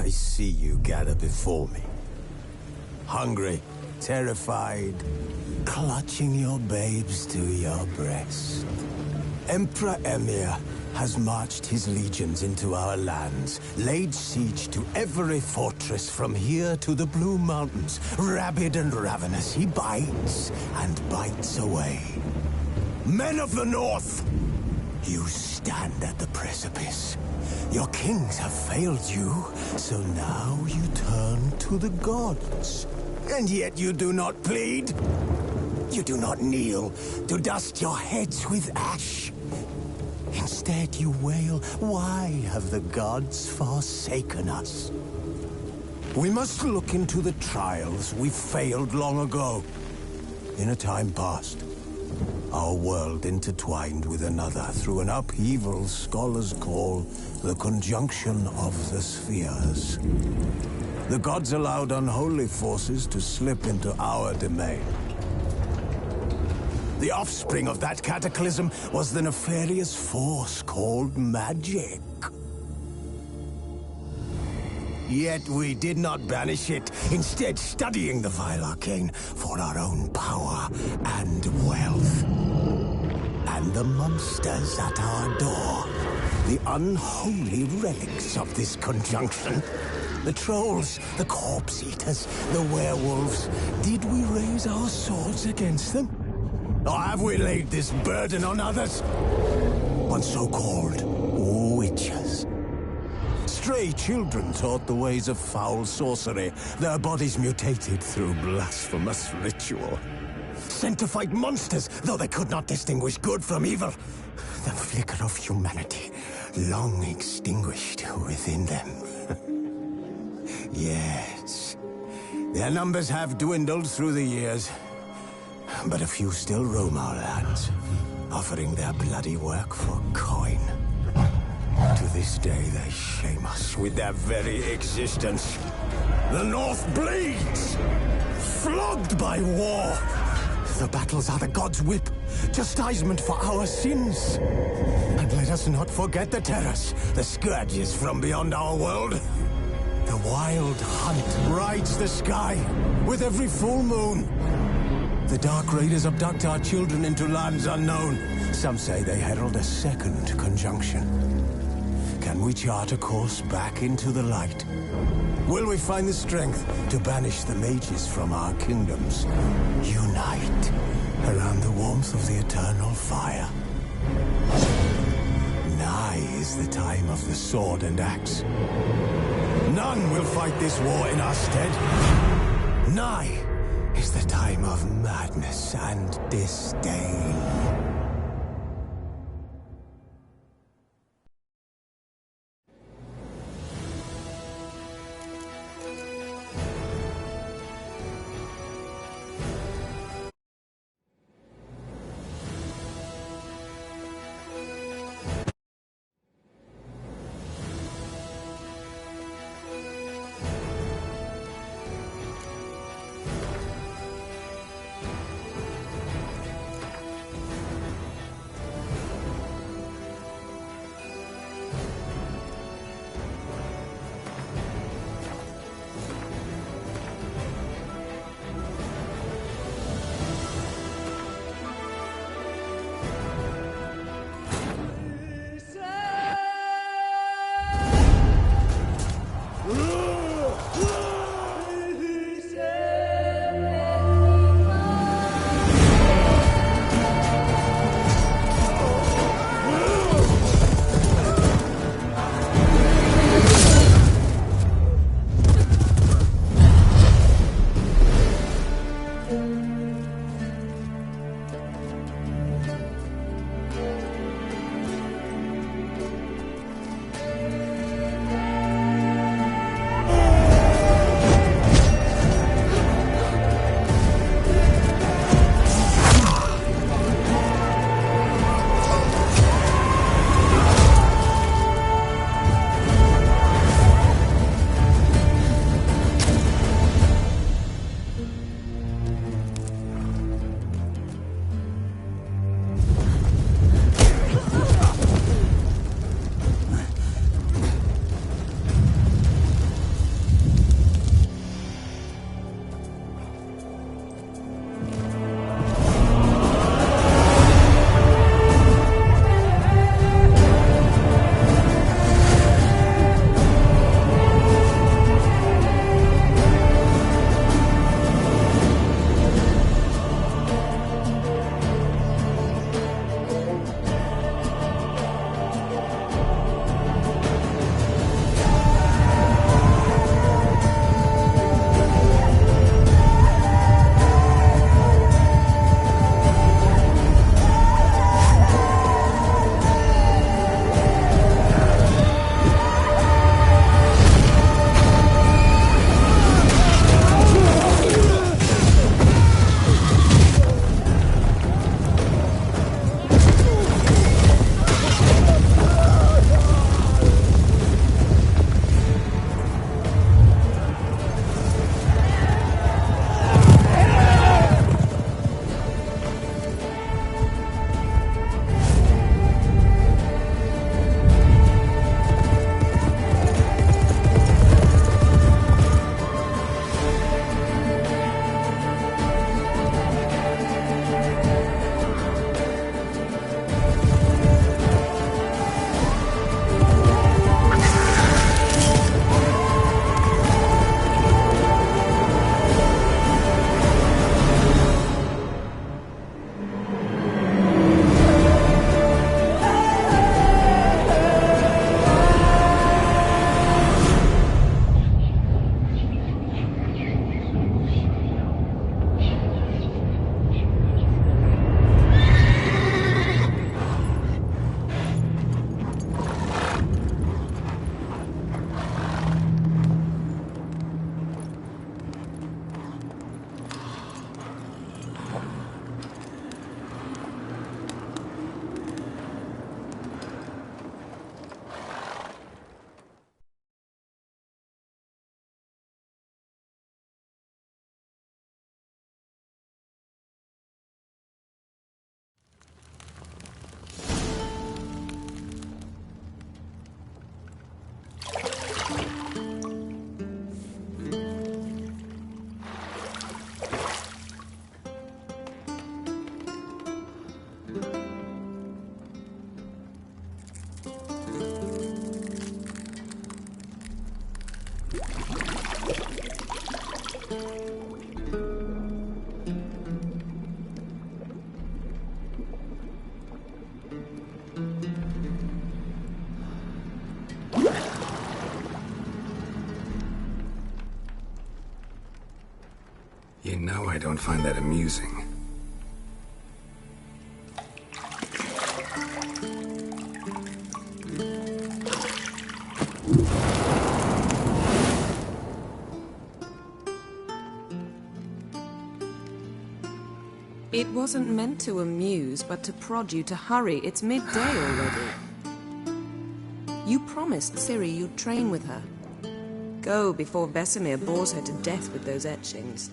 I see you gather before me. Hungry, terrified, clutching your babes to your breast. Emperor Emir has marched his legions into our lands, laid siege to every fortress from here to the Blue Mountains. Rabid and ravenous, he bites and bites away. Men of the North, you stand at the precipice. Your kings have failed you, so now you turn to the gods. And yet you do not plead. You do not kneel to dust your heads with ash. Instead you wail, why have the gods forsaken us? We must look into the trials we failed long ago. In a time past, our world intertwined with another through an upheaval scholars call the conjunction of the spheres. The gods allowed unholy forces to slip into our domain. The offspring of that cataclysm was the nefarious force called magic. Yet we did not banish it, instead studying the vile arcane for our own power and wealth. And the monsters at our door, the unholy relics of this conjunction. The trolls, the corpse-eaters, the werewolves. Did we raise our swords against them? Or have we laid this burden on others? On so-called witches. Stray children taught the ways of foul sorcery, their bodies mutated through blasphemous ritual. Sent to fight monsters, though they could not distinguish good from evil. The flicker of humanity, long extinguished within them. Yes, their numbers have dwindled through the years. But a few still roam our lands, offering their bloody work for coin. To this day, they shame us with their very existence. The North bleeds, flogged by war. The battles are the gods' whip, chastisement for our sins. And let us not forget the terrors, the scourges from beyond our world. The wild hunt rides the sky with every full moon. The Dark Raiders abduct our children into lands unknown. Some say they herald a second conjunction. Can we chart a course back into the light? Will we find the strength to banish the mages from our kingdoms? Unite around the warmth of the eternal fire. Nigh is the time of the sword and axe. None will fight this war in our stead. Nigh is the time of madness and disdain. I don't find that amusing. It wasn't meant to amuse, but to prod you to hurry. It's midday already. You promised Ciri you'd train with her. Go before Vesemir bores her to death with those etchings.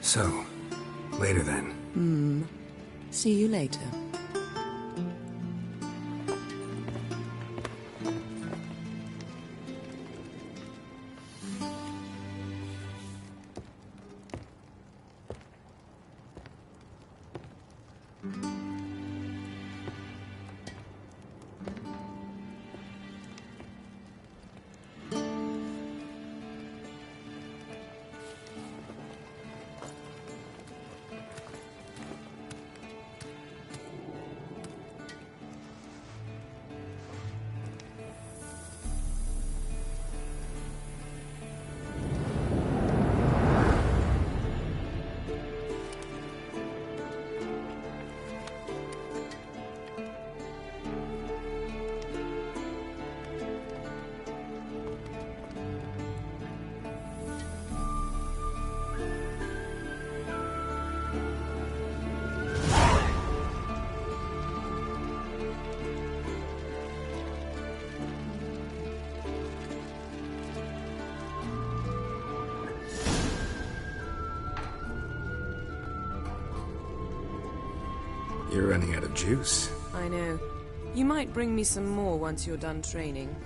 So, later then. See you later. You're running out of juice. I know. You might bring me some more once you're done training.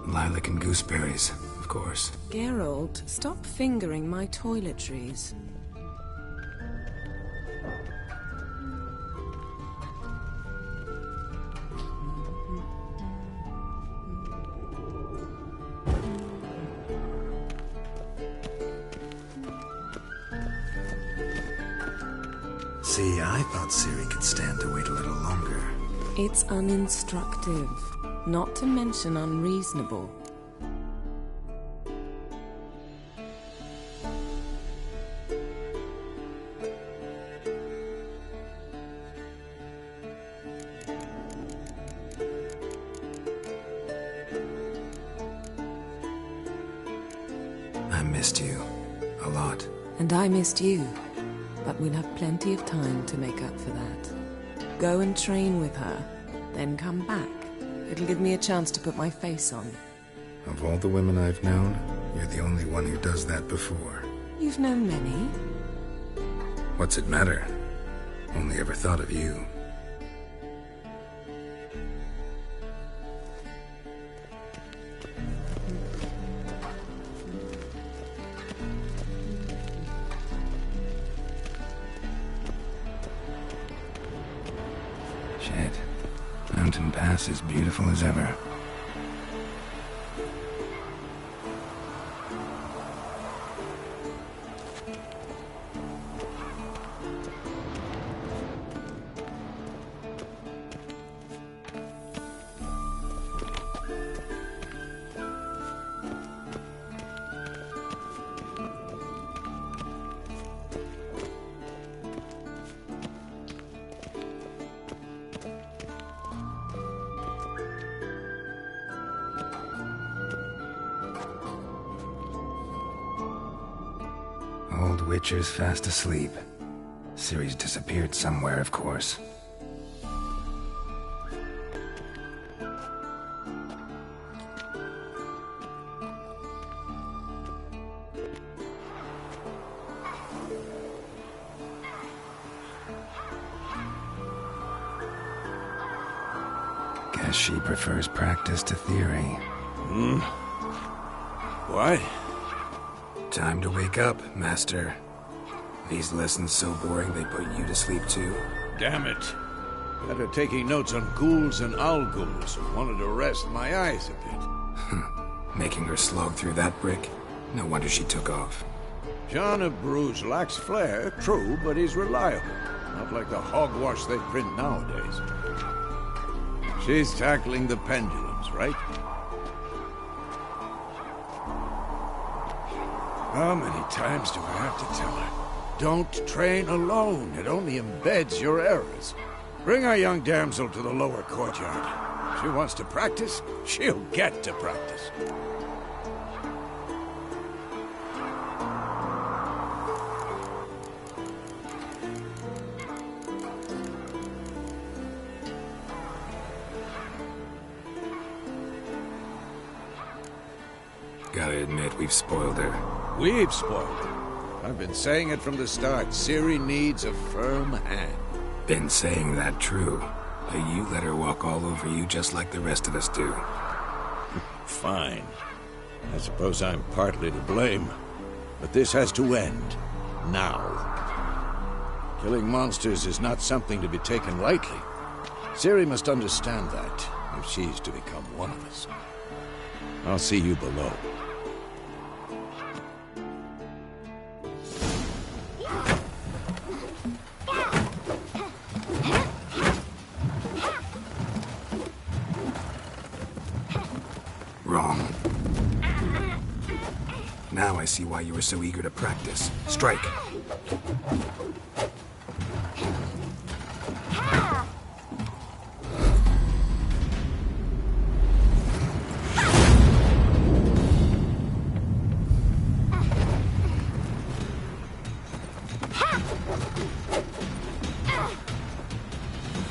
Lilac and gooseberries, of course. Geralt, stop fingering my toiletries. See, I thought Ciri could stand to wait a little longer. It's uninstructive, not to mention unreasonable. I missed you. A lot. And I missed you. But we'll have plenty of time to make up for that. Go and train with her, then come back. It'll give me a chance to put my face on. Of all the women I've known, you're the only one who does that before. You've known many. What's it matter? Only ever thought of you. Shit. Mountain Pass is beautiful as ever. Old Witcher's fast asleep. Ciri's disappeared somewhere, of course. Guess she prefers practice to theory. What? Time to wake up, Master. These lessons so boring they put you to sleep too? Damn it. Got her taking notes on ghouls and owl ghouls. Wanted to rest my eyes a bit. Making her slog through that brick? No wonder she took off. John of Bruges lacks flair, true, but he's reliable. Not like the hogwash they print nowadays. She's tackling the pendulums, right? How many times do I have to tell her? Don't train alone. It only embeds your errors. Bring our young damsel to the lower courtyard. She wants to practice, she'll get to practice. Gotta admit, we've spoiled her. We've spoiled her. I've been saying it from the start. Ciri needs a firm hand. Been saying that true. But you let her walk all over you just like the rest of us do. Fine. I suppose I'm partly to blame. But this has to end. Now. Killing monsters is not something to be taken lightly. Ciri must understand that, if she's to become one of us. I'll see you below. Wrong. Now I see why you were so eager to practice. Strike!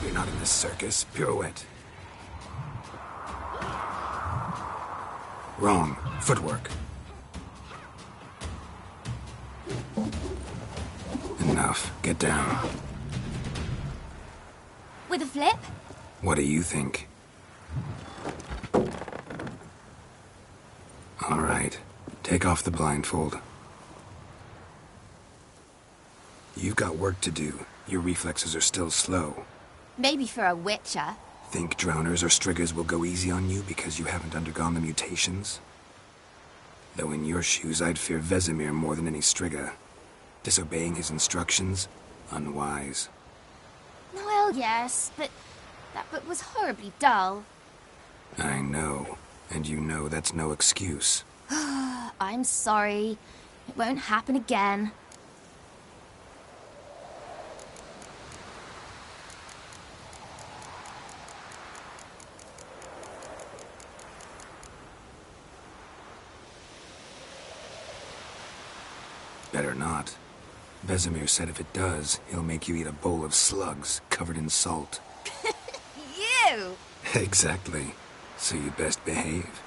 You're not in this circus. Pirouette. Wrong. Footwork. Enough. Get down. With a flip? What do you think? All right. Take off the blindfold. You've got work to do. Your reflexes are still slow. Maybe for a witcher. Think drowners or striggers will go easy on you because you haven't undergone the mutations? Though in your shoes, I'd fear Vesemir more than any strigger. Disobeying his instructions? Unwise. Well, yes, but that book was horribly dull. I know. And you know that's no excuse. I'm sorry. It won't happen again. Better not. Vesemir said if it does, he'll make you eat a bowl of slugs covered in salt. You! Exactly. So you'd best behave.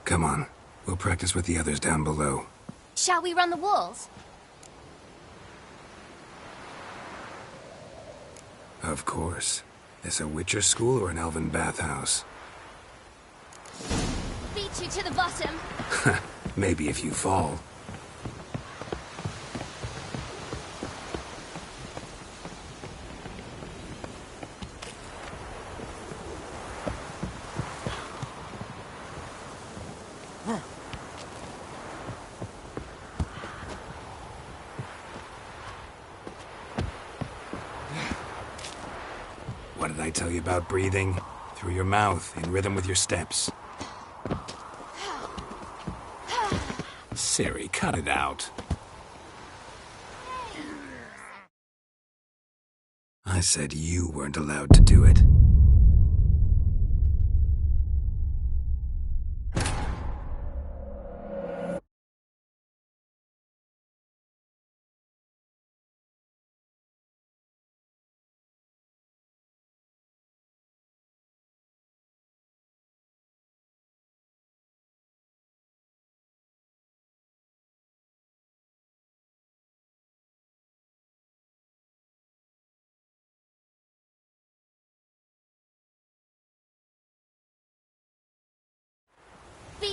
Come on. We'll practice with the others down below. Shall we run the walls? Of course. This a Witcher school or an elven bathhouse? Beat you to the bottom. Maybe if you fall. What did I tell you about breathing? Through your mouth, in rhythm with your steps. Ciri, cut it out. I said you weren't allowed to do it.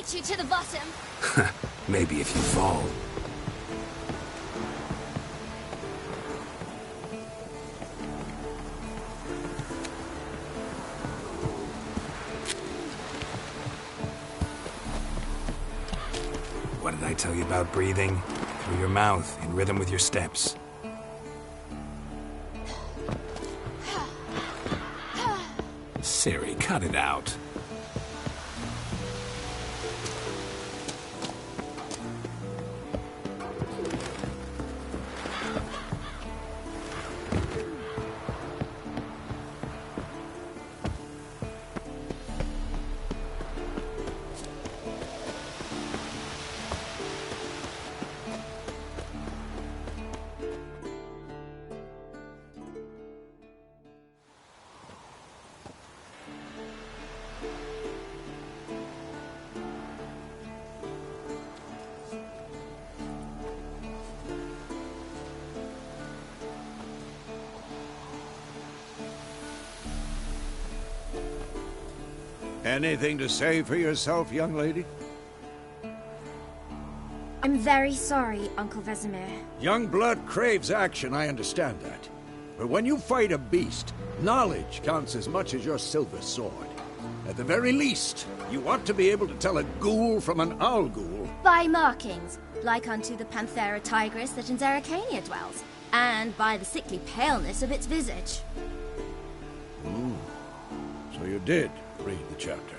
beat you to the bottom. Maybe if you fall. What did I tell you about breathing? Through your mouth, in rhythm with your steps. Ciri, cut it out. Anything to say for yourself, young lady? I'm very sorry, Uncle Vesemir. Young blood craves action, I understand that. But when you fight a beast, knowledge counts as much as your silver sword. At the very least, you ought to be able to tell a ghoul from an owl ghoul. By markings, like unto the Panthera tigris that in Zerrikania dwells, and by the sickly paleness of its visage. So you did read the chapter.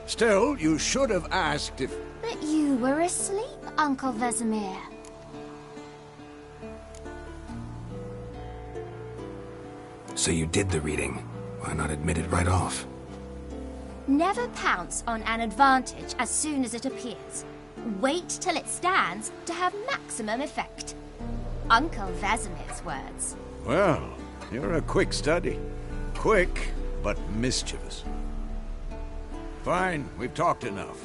Still, you should have asked if... But you were asleep, Uncle Vesemir. So you did the reading. Why not admit it right off? Never pounce on an advantage as soon as it appears. Wait till it stands to have maximum effect. Uncle Vesemir's words. Well, you're a quick study. Quick, but mischievous. Fine, we've talked enough.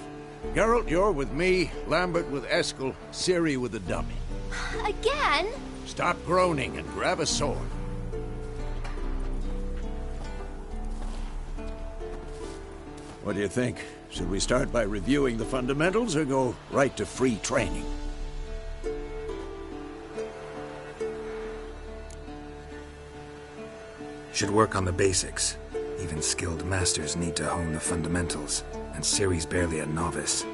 Geralt, you're with me, Lambert with Eskel, Ciri with the dummy. Again? Stop groaning and grab a sword. What do you think? Should we start by reviewing the fundamentals or go right to free training? Should work on the basics. Even skilled masters need to hone the fundamentals, and Ciri's barely a novice.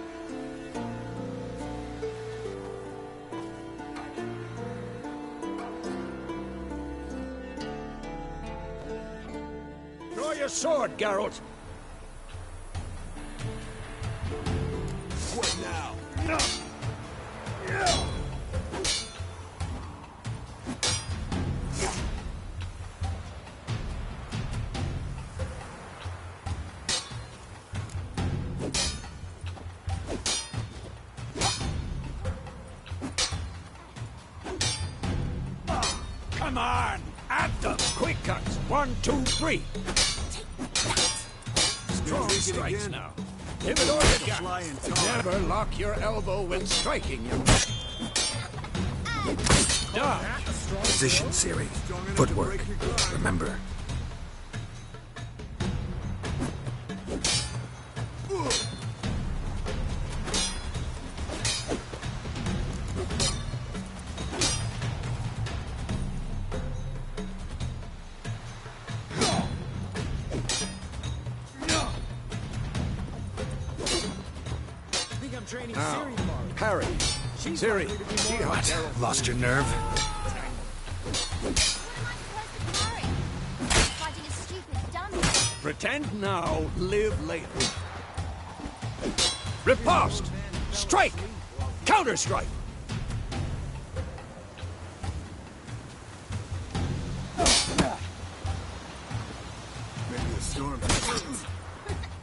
Draw your sword, Geralt! What now? No! Yeah! Come on! At them! Quick cuts! 1, 2, 3! Strong strikes now. Give it all you got. Never lock your elbow when striking you. Dodge! Position, Ciri. Footwork. Remember. Now, parry. Ciri, see how What? Lost your nerve? Fighting a stupid dummy. pretend now, live later. Riposte! Strike! Counter-strike! Maybe a storm.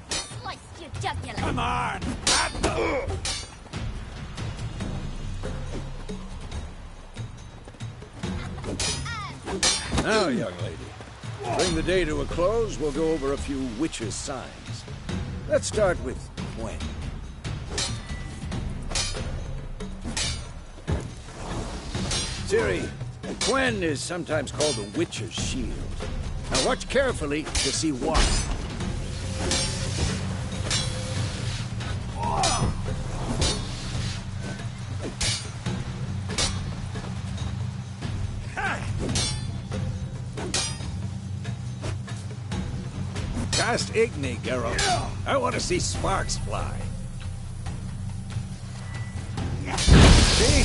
Slice your jugular. Come on! At them! Now, young lady, to bring the day to a close, we'll go over a few witches' signs. Let's start with Gwen. Ciri, Gwen is sometimes called the Witcher's Shield. Now watch carefully to see why. Cast Igni, Geralt. I want to see sparks fly. See?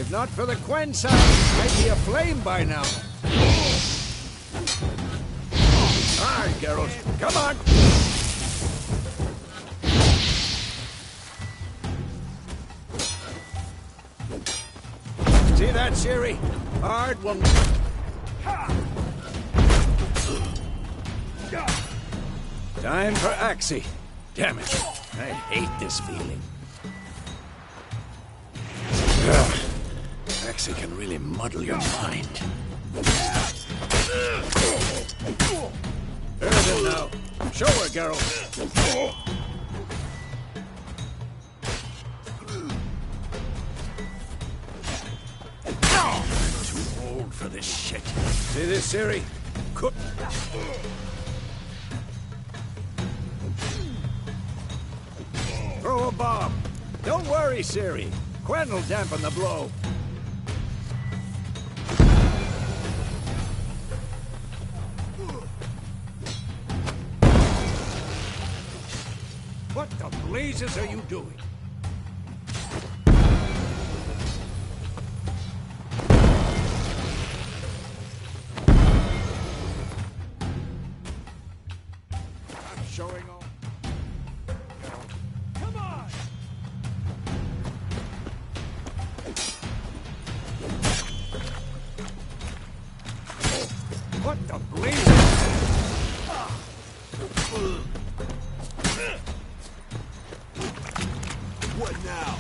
If not for the Quen sound, I'd be aflame by now. Aye, Geralt. Come on! See that, Ciri? Hard one. Time for Axie. Damn it. I hate this feeling. Axie can really muddle your mind. There now. Show her, Geralt. Too old for this shit. See this, Ciri? Cook. Throw a bomb. Don't worry, Ciri. Quen will dampen the blow. What the blazes are you doing? I'm showing off. Come on! What the blazes? What now?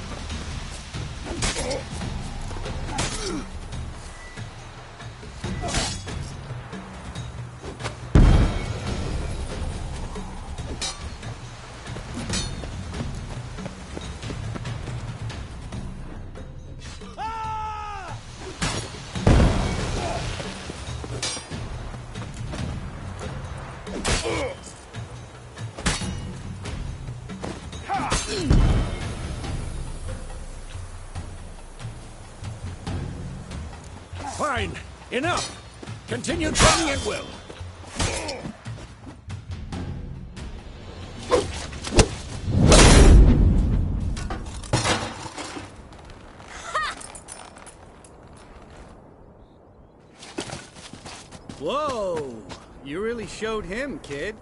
Fine. Enough. Continue training at will. Whoa! You really showed him, kid.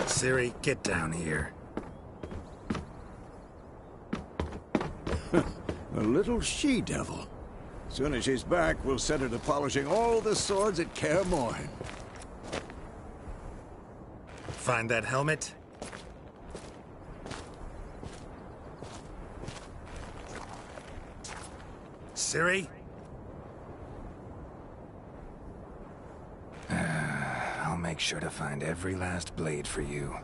Ciri, get down here. A little she-devil. Soon as she's back, we'll set her to polishing all the swords at Kaer Morhen. Find that helmet? Ciri? I'll make sure to find every last blade for you.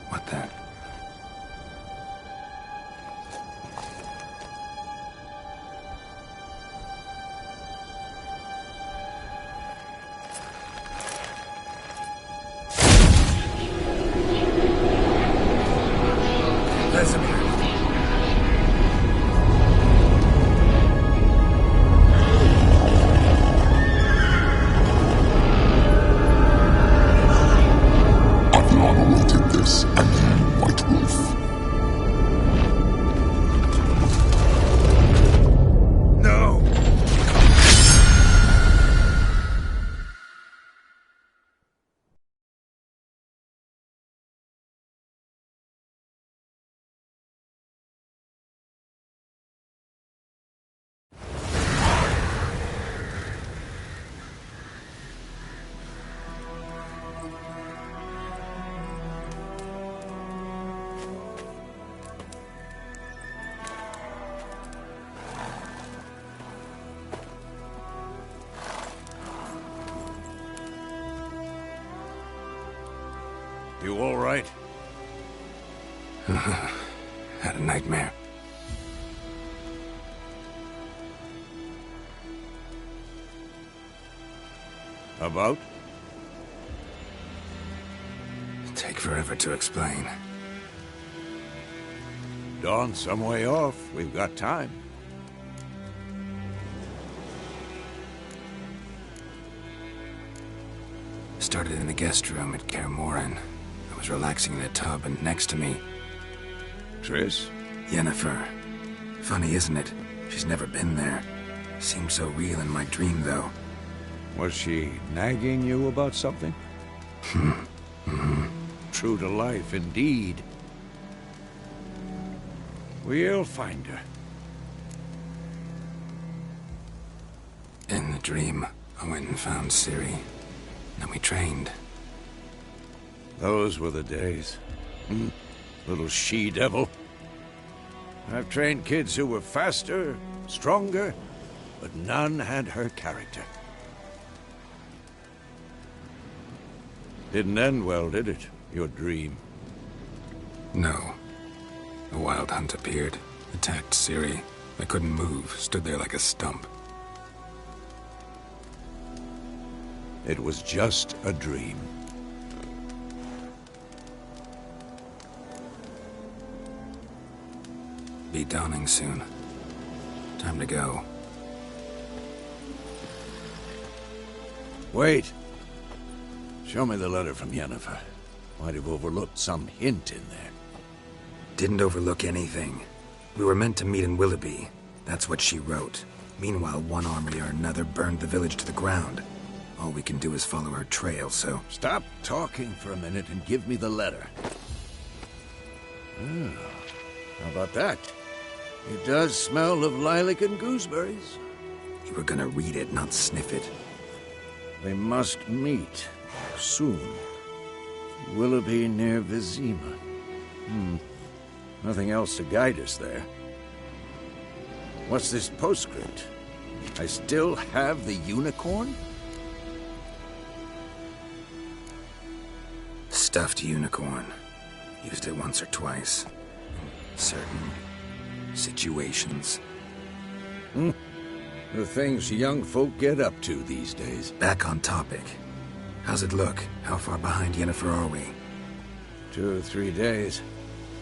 What then? Vesemir. Adriana will take this, and you, White Wolf. No! You all right? Had a nightmare. About? Take take forever to explain. Dawn's some way off. We've got time. Started in the guest room at Kaer Morhen. I was relaxing in a tub, and next to me... Triss? Yennefer. Funny, isn't it? She's never been there. Seemed so real in my dream, though. Was she nagging you about something? True to life, indeed. We'll find her. In the dream, I went and found Ciri. Then we trained. Those were the days. Little she-devil. I've trained kids who were faster, stronger, but none had her character. Didn't end well, did it? Your dream? No. A wild hunt appeared, attacked Ciri. I couldn't move, stood there like a stump. It was just a dream. Be dawning soon. Time to go. Wait. Show me the letter from Yennefer. Might have overlooked some hint in there. Didn't overlook anything. We were meant to meet in Willoughby. That's what she wrote. Meanwhile, one army or another burned the village to the ground. All we can do is follow her trail, so... Stop talking for a minute and give me the letter. How about that? It does smell of lilac and gooseberries. You were gonna read it, not sniff it. They must meet soon. Willoughby near Vizima. Nothing else to guide us there. What's this postscript? I still have the unicorn? Stuffed unicorn. Used it once or twice. In certain situations. The things young folk get up to these days. Back on topic. How's it look? How far behind Yennefer are we? 2 or 3 days.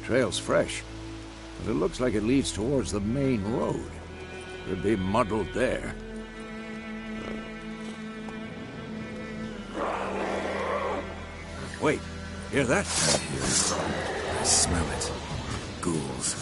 Trail's fresh, but it looks like it leads towards the main road. Could be muddled there. Wait, hear that? I hear it. I smell it. Ghouls.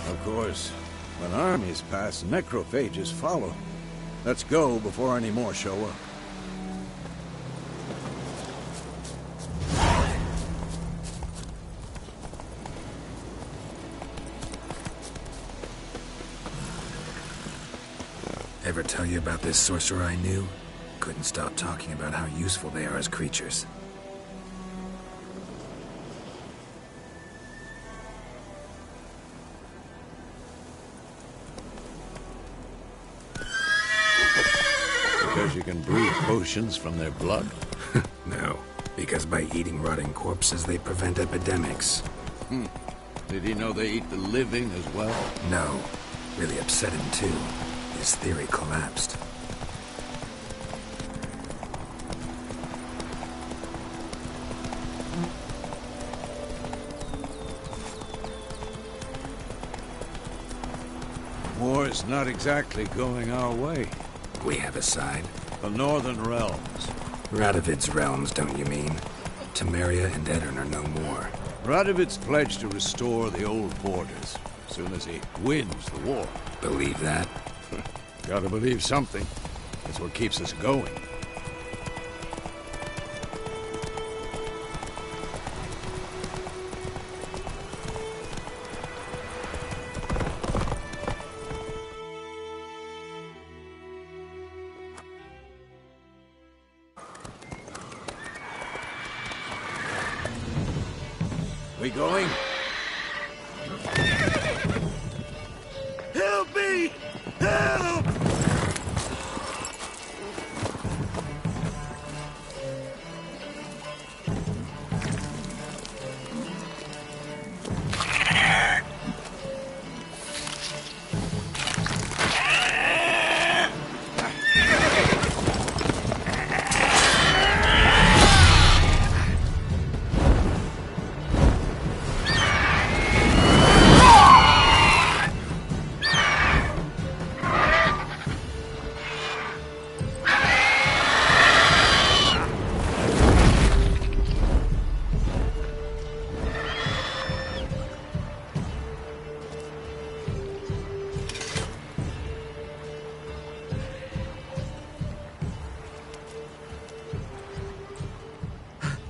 Of course, when armies pass, necrophages follow. Let's go before any more show up. Ever tell you about this sorcerer I knew? Couldn't stop talking about how useful they are as creatures. Because you can brew potions from their blood? No, because by eating rotting corpses, they prevent epidemics. Did he know they eat the living as well? No, really upset him too. His theory collapsed. War's not exactly going our way. We have a side. The Northern Realms. Radovid's realms, don't you mean? Temeria and Edirn are no more. Radovid's pledged to restore the old borders as soon as he wins the war. Believe that? Gotta believe something. That's what keeps us going. We going? Help me! Help!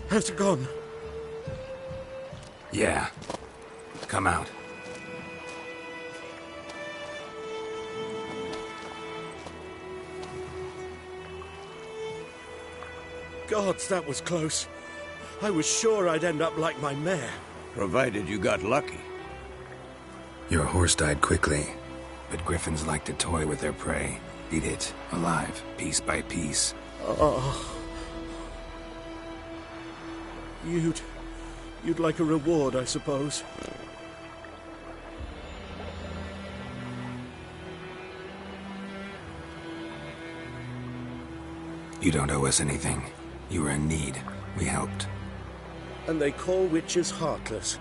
Has it gone? Yeah. Come out. Gods, that was close. I was sure I'd end up like my mare. Provided you got lucky. Your horse died quickly, but griffins like to toy with their prey. Eat it, alive, piece by piece. Oh. You'd like a reward, I suppose. You don't owe us anything. You were in need. We helped. And they call witches heartless.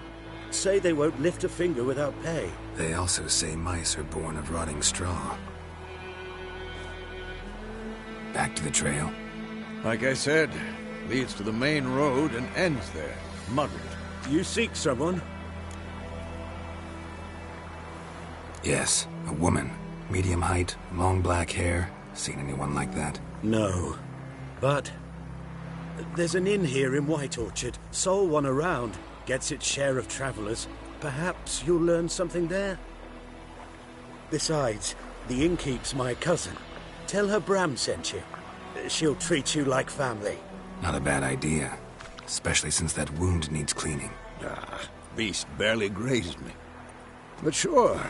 Say they won't lift a finger without pay. They also say mice are born of rotting straw. Back to the trail? Like I said, leads to the main road and ends there. Muddled. You seek someone? Yes, a woman. Medium height, long black hair. Seen anyone like that? No. But there's an inn here in White Orchard. Sole one around. Gets its share of travelers. Perhaps you'll learn something there? Besides, the innkeep's my cousin. Tell her Bram sent you. She'll treat you like family. Not a bad idea. Especially since that wound needs cleaning. Ah, beast barely grazed me. But sure,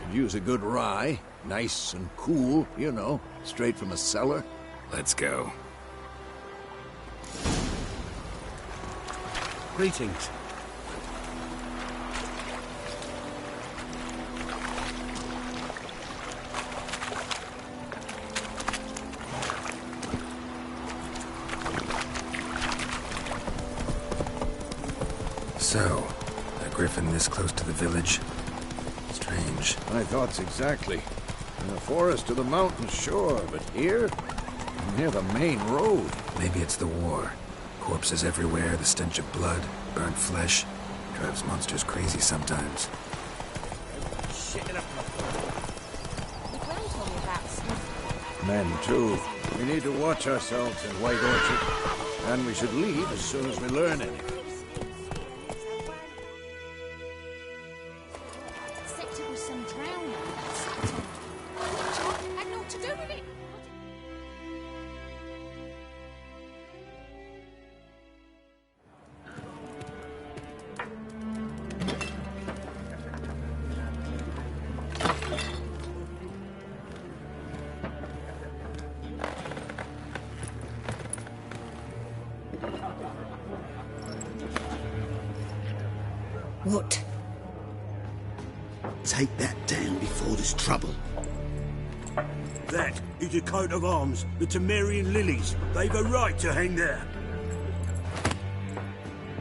could use a good rye. Nice and cool, you know, straight from a cellar. Let's go. Greetings. So, a griffin this close to the village? Strange. My thoughts exactly. In the forest to the mountains, sure, but here? Near the main road. Maybe it's the war. Corpses everywhere, the stench of blood, burnt flesh. Drives monsters crazy sometimes. Men, too. We need to watch ourselves in White Orchard. And we should leave as soon as we learn anything. What? Take that down before there's trouble. That is a coat of arms, the Temerian lilies. They've a right to hang there.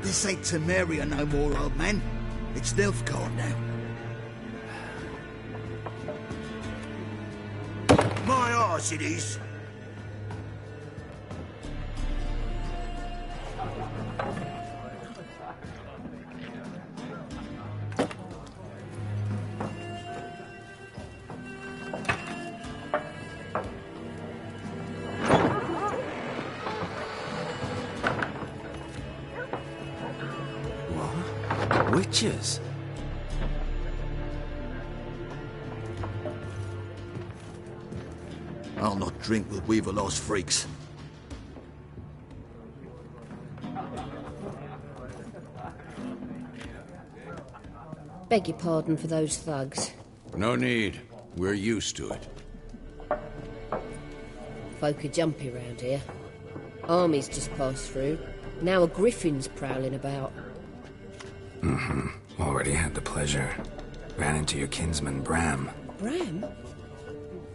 This ain't Temeria no more, old man. It's Nilfgaard now. My arse it is. Witches? I'll not drink with Weaverlaw's freaks. Beg your pardon for those thugs. No need. We're used to it. Folk are jumpy round here. Armies just passed through. Now a griffin's prowling about. Already had the pleasure. Ran into your kinsman, Bram. Bram?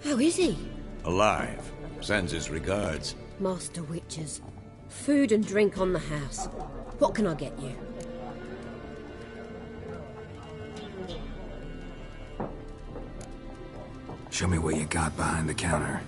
How is he? Alive. Sends his regards. Master Witches. Food and drink on the house. What can I get you? Show me what you got behind the counter.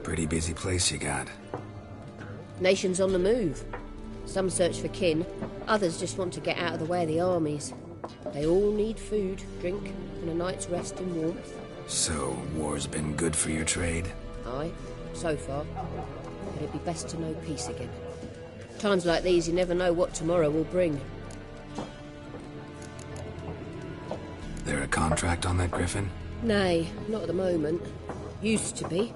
Pretty busy place you got. Nations on the move. Some search for kin, others just want to get out of the way of the armies. They all need food, drink, and a night's rest and warmth. So, war's been good for your trade? Aye, so far. But it'd be best to know peace again. Times like these, you never know what tomorrow will bring. There a contract on that griffin? Nay, not at the moment. Used to be.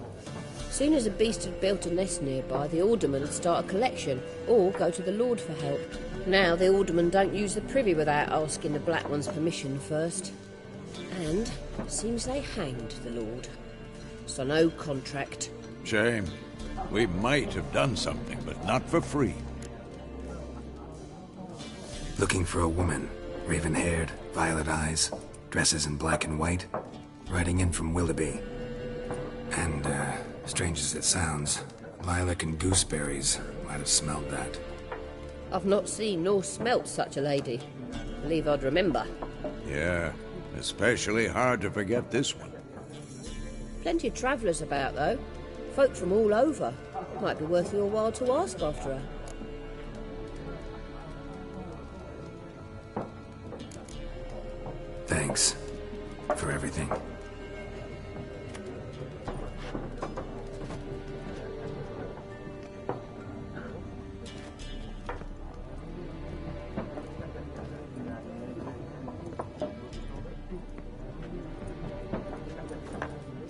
Soon as a beast had built a nest nearby, the alderman would start a collection, or go to the Lord for help. Now the aldermen don't use the privy without asking the Black One's permission first. And it seems they hanged the Lord. So no contract. Shame. We might have done something, but not for free. Looking for a woman. Raven-haired, violet eyes, dresses in black and white. Riding in from Willoughby. And, strange as it sounds, lilac and gooseberries might have smelled that. I've not seen nor smelt such a lady. Believe I'd remember. Yeah, especially hard to forget this one. Plenty of travellers about, though. Folk from all over. Might be worth your while to ask after her. Thanks for everything.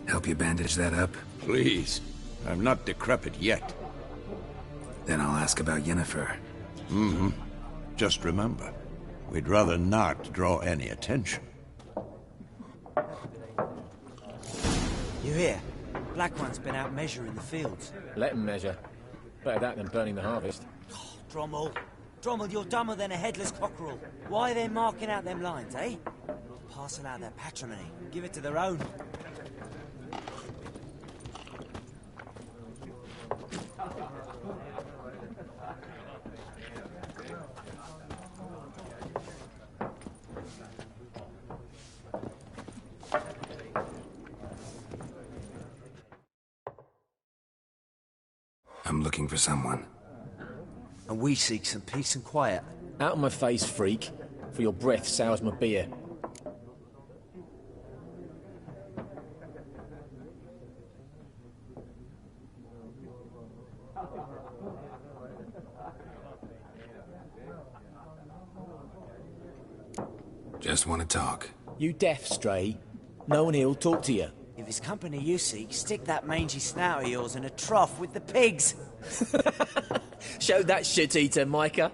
Help you bandage that up? Please. I'm not decrepit yet. Then I'll ask about Yennefer. Just remember, we'd rather not draw any attention. You hear? Black One's been out measuring the fields. Let him measure. Better that than burning the harvest. Drommel. Drommel, you're dumber than a headless cockerel. Why are they marking out them lines, eh? Passing out their patrimony. Give it to their own. I'm looking for someone. And we seek some peace and quiet. Out of my face, freak. For your breath sours my beer. Just want to talk. You deaf, Stray? No one here'll talk to you. If it's company you seek, stick that mangy snout of yours in a trough with the pigs. Show that shit-eater, Micah.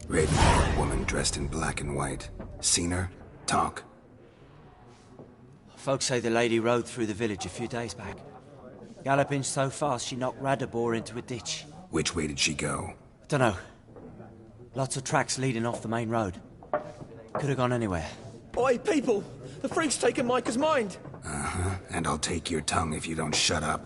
Raven-haired woman dressed in black and white. Seen her? Talk. Folks say the lady rode through the village a few days back. Galloping so fast she knocked Radabor into a ditch. Which way did she go? Dunno. Lots of tracks leading off the main road. Could have gone anywhere. Oi, people! The freak's taken Micah's mind! And I'll take your tongue if you don't shut up.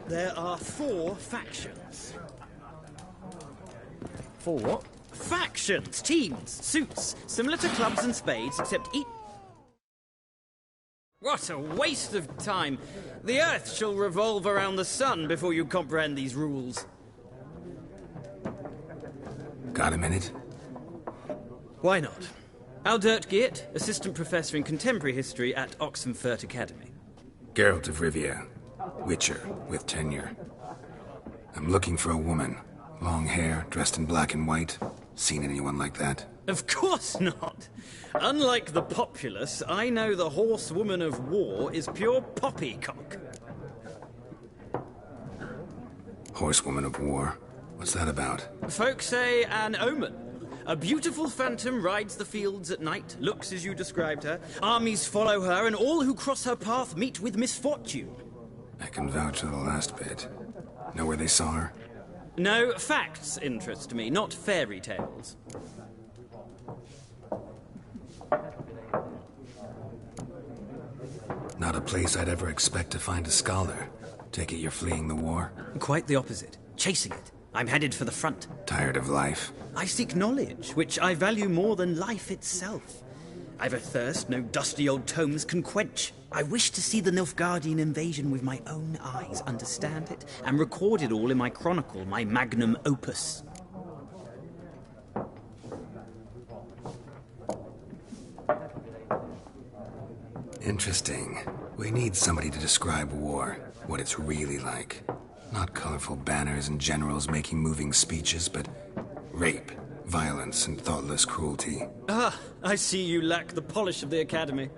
There are 4 factions. 4 what? Factions, teams, suits, similar to clubs and spades, except each... What a waste of time! The Earth shall revolve around the sun before you comprehend these rules. Got a minute? Why not? Aldert Geert, Assistant Professor in Contemporary History at Oxenfurt Academy. Geralt of Rivia, Witcher with tenure. I'm looking for a woman. Long hair, dressed in black and white. Seen anyone like that? Of course not! Unlike the populace, I know the horsewoman of war is pure poppycock. Horsewoman of war? What's that about? Folk say an omen. A beautiful phantom rides the fields at night, looks as you described her. Armies follow her, and all who cross her path meet with misfortune. I can vouch for the last bit. Know where they saw her? No, facts interest me, not fairy tales. Not a place I'd ever expect to find a scholar. Take it you're fleeing the war? Quite the opposite. Chasing it. I'm headed for the front. Tired of life? I seek knowledge, which I value more than life itself. I've a thirst no dusty old tomes can quench. I wish to see the Nilfgaardian invasion with my own eyes, understand it, and record it all in my chronicle, my magnum opus. Interesting. We need somebody to describe war, what it's really like. Not colorful banners and generals making moving speeches, but rape, violence, and thoughtless cruelty. Ah, I see you lack the polish of the Academy.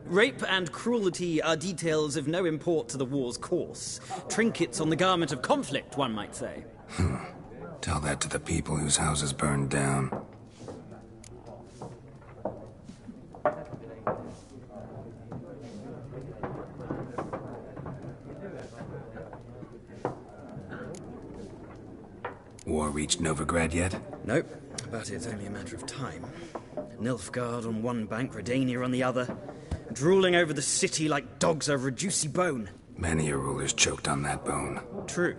Rape and cruelty are details of no import to the war's course. Trinkets on the garment of conflict, one might say. Tell that to the people whose houses burned down. War reached Novigrad yet? Nope, but it's only a matter of time. Nilfgaard on one bank, Redania on the other, drooling over the city like dogs over a juicy bone. Many a ruler's choked on that bone. True.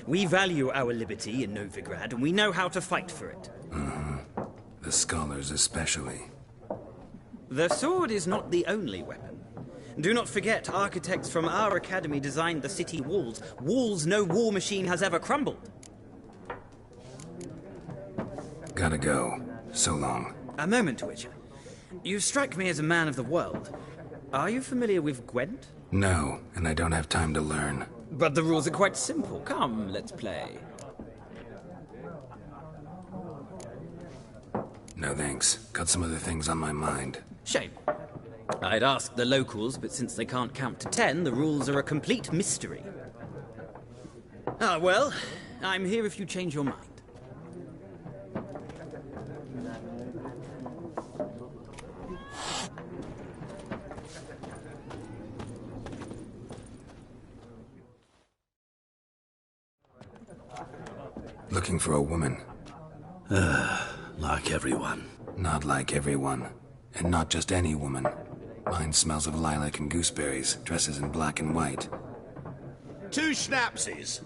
We value our liberty in Novigrad, and we know how to fight for it. The scholars especially. The sword is not the only weapon. Do not forget, architects from our academy designed the city walls. Walls no war machine has ever crumbled. Gotta go. So long. A moment, Witcher. You strike me as a man of the world. Are you familiar with Gwent? No, and I don't have time to learn. But the rules are quite simple. Come, let's play. No thanks. Got some other things on my mind. Shame. I'd ask the locals, but since they can't count to 10, the rules are a complete mystery. Ah, well, I'm here if you change your mind. Looking for a woman. Like everyone. Not like everyone. And not just any woman. Mine smells of lilac and gooseberries, dresses in black and white. 2 schnapsies.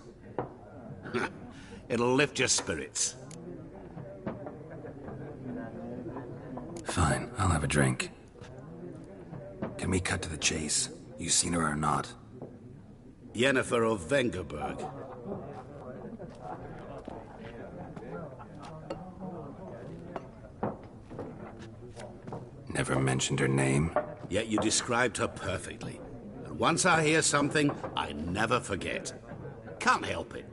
It'll lift your spirits. Fine, I'll have a drink. Can we cut to the chase? You seen her or not? Yennefer of Vengerberg. Never mentioned her name. Yet you described her perfectly. And once I hear something, I never forget. Can't help it.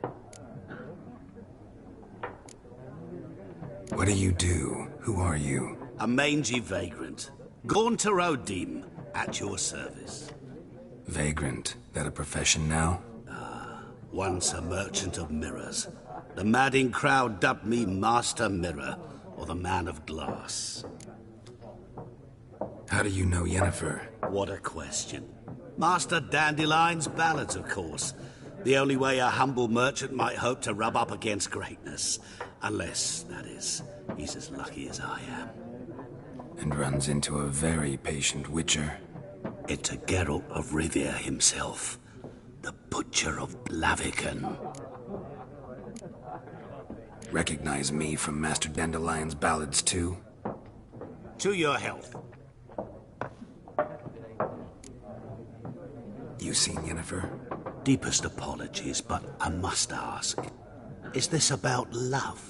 What do you do? Who are you? A mangy vagrant. Gaunter Odim, at your service. Vagrant? That a profession now? Once a merchant of mirrors. The madding crowd dubbed me Master Mirror, or the Man of Glass. How do you know Yennefer? What a question. Master Dandelion's ballads, of course. The only way a humble merchant might hope to rub up against greatness. Unless, that is, he's as lucky as I am. And runs into a very patient witcher. It's a Geralt of Rivia himself. The Butcher of Blaviken. Recognize me from Master Dandelion's ballads, too? To your health. You seen Yennefer? Deepest apologies, but I must ask. Is this about love?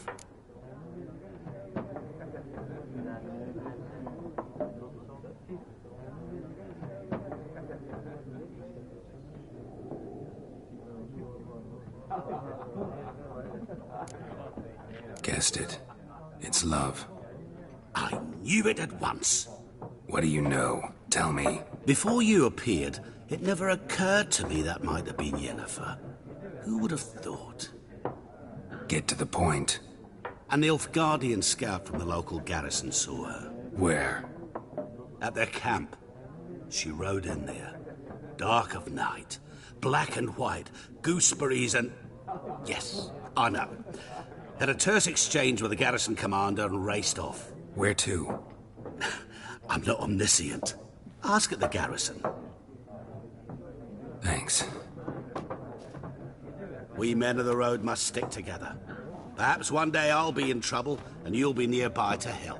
Guessed it. It's love. I knew it at once. What do you know? Tell me. Before you appeared, it never occurred to me that might have been Yennefer. Who would have thought? Get to the point. An Nilfgaardian scout from the local garrison saw her. Where? At their camp. She rode in there. Dark of night. Black and white. Gooseberries and... Yes, I know. Had a terse exchange with the garrison commander and raced off. Where to? I'm not omniscient. Ask at the garrison. Thanks. We men of the road must stick together. Perhaps one day I'll be in trouble and you'll be nearby to help.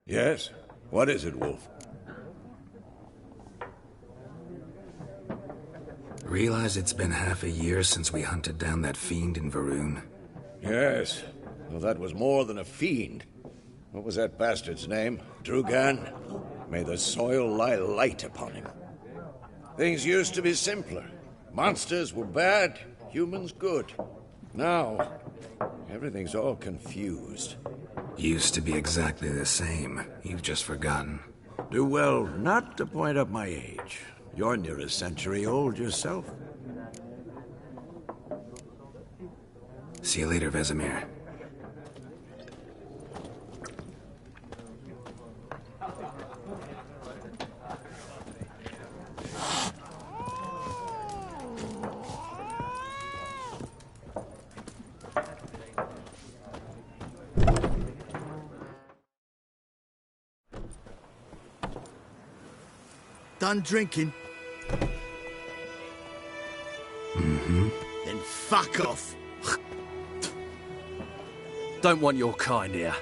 Yes? What is it, Wolf? Realize it's been half a year since we hunted down that fiend in Varun? Yes. Well, that was more than a fiend. What was that bastard's name? Drugan? May the soil lie light upon him. Things used to be simpler. Monsters were bad, humans good. Now, everything's all confused. Used to be exactly the same. You've just forgotten. Do well not to point up my age. You're near a century old yourself. See you later, Vesemir. Done drinking? Mm-hmm. Then fuck off. Don't want your kind here.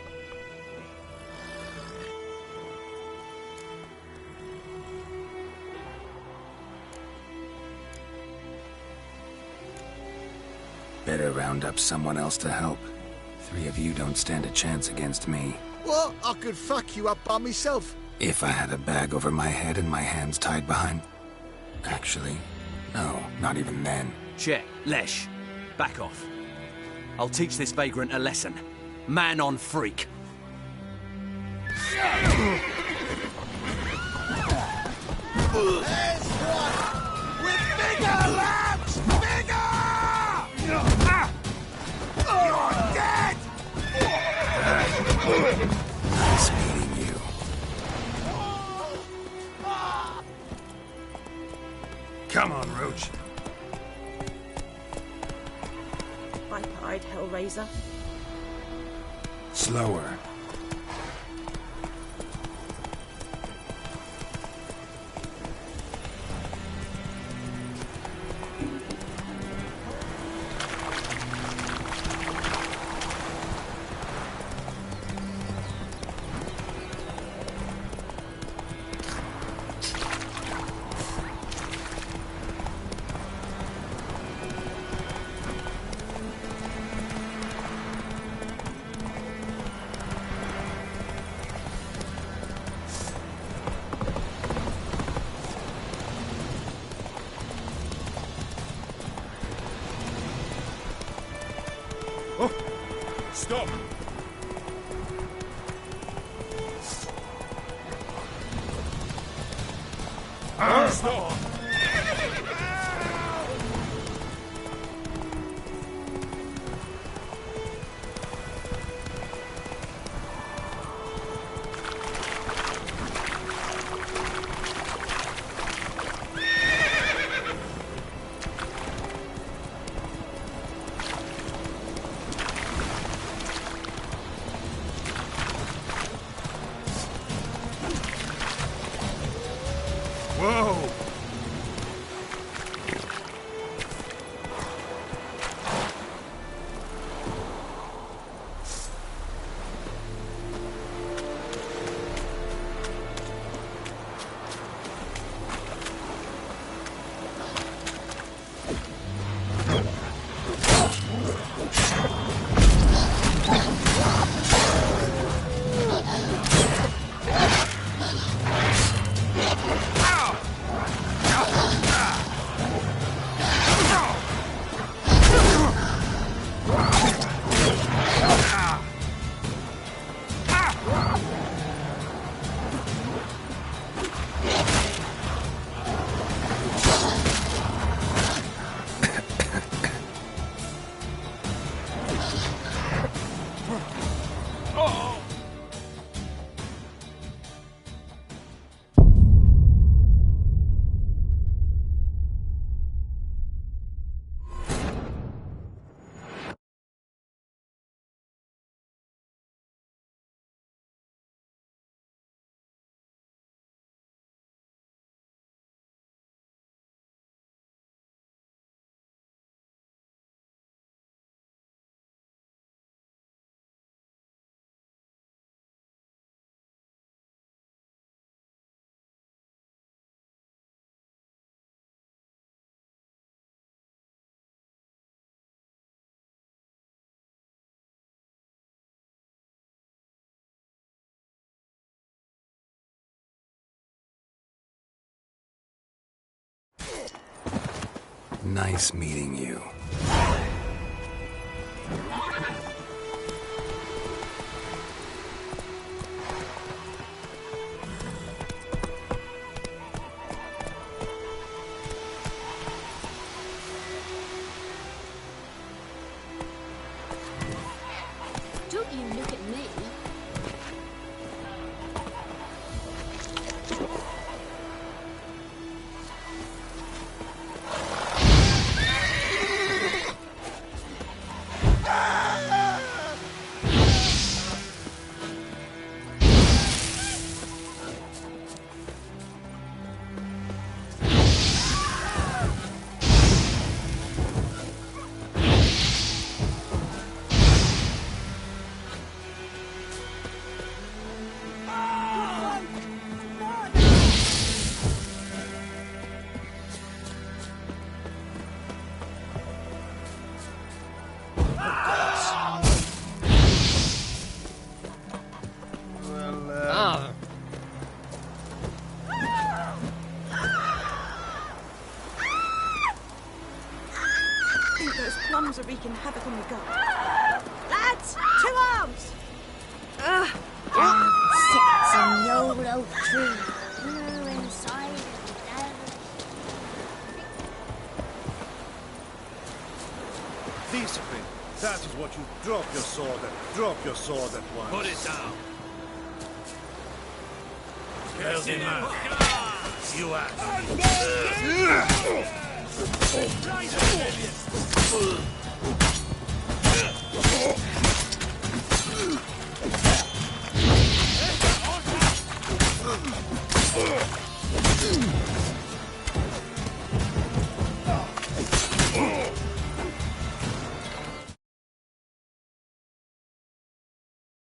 Better round up someone else to help. 3 of you don't stand a chance against me. What? I could fuck you up by myself. If I had a bag over my head and my hands tied behind... Actually, no, not even then. Chet, Lesh, back off. I'll teach this vagrant a lesson. Man on freak. There's one! With bigger lamps! Bigger! You're dead! Nice meeting you. Come on, Roach. Pipe-eyed Hellraiser. Slower. Stop! Stop! Nice meeting you. Don't you look at me. Plums are wreaking havoc on the gut. Lads, 2 arms! Sits in the old oak tree. We're inside of the devil. Discipline. That is what you drop your sword at. Drop your sword at once. Put it down. Kill him out. You ask.